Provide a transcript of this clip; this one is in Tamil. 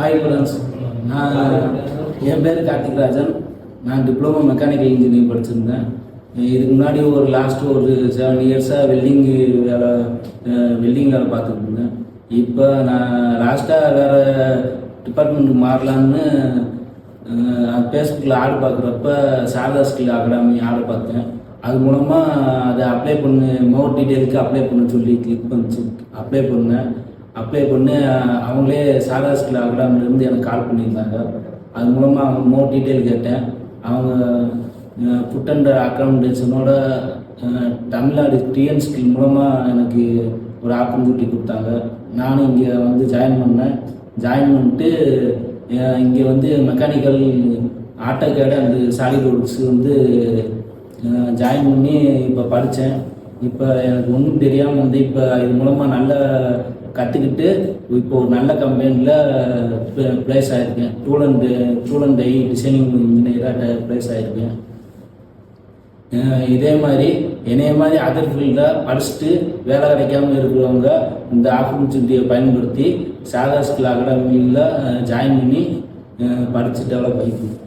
ஹாய் ஃப்ரெண்ட்ஸ், நான் என் பேர் கார்த்திக்ராஜன். நான் டிப்ளமோ மெக்கானிக்கல் இன்ஜினியரிங் படிச்சிருந்தேன். இதுக்கு முன்னாடி லாஸ்ட்டு ஒரு 7 இயர்ஸாக வெல்டிங் வேலை பார்த்துட்டு இருந்தேன். இப்போ நான் லாஸ்ட்டாக வேறு டிபார்ட்மெண்ட்டுக்கு மாறலான்னு ஃபேஸ்புக்கில் ஆடு பார்க்குறப்ப சாரதா ஸ்கில் அகாடமி ஆடு பார்த்தேன். அது மூலமாக அதை அப்ளை பண்ணு, மோர் டீட்டெயிலுக்கு அப்ளை பண்ண சொல்லி கிளிக் பண்ணிச்சு. அப்ளை பண்ணி அவங்களே சாரதா ஸ்கில் அகாடமிலேருந்து எனக்கு கால் பண்ணியிருந்தாங்க. அது மூலமாக அவங்க மோர் டீட்டெயில் கேட்டேன். அவங்க புட் அண்ட் அக்கௌண்டேஷனோட தமிழ்நாடு டிஎன் ஸ்கில் மூலமாக எனக்கு ஒரு ஆப்பர்ச்சுனிட்டி கொடுத்தாங்க. நானும் இங்கே வந்து ஜாயின் பண்ணிட்டு இங்கே வந்து mechanical AutoCAD and solid works வந்து ஜாயின் பண்ணி இப்போ படித்தேன். இப்போ எனக்கு ஒன்றும் தெரியாமல் வந்து இப்போ இது மூலமாக நல்லா கற்றுக்கிட்டு இப்போ ஒரு நல்ல கம்பெனியில் ப்ளேஸ் ஆகிருக்கேன். டூல் அண்ட் டை டிசைனிங் இன்ஜினியராக ப்ளேஸ் ஆகிருக்கேன். இதே மாதிரி என்னைய மாதிரி அதர் ஃபீல்டில் படிச்சுட்டு வேலை கிடைக்காமல் இருக்கிறவங்க இந்த ஆப்பர்ச்சுனிட்டியை பயன்படுத்தி சாரதா ஸ்கில் அகாடமியில் ஜாயின் பண்ணி படித்து டெவலப் ஆகிக்கணும்.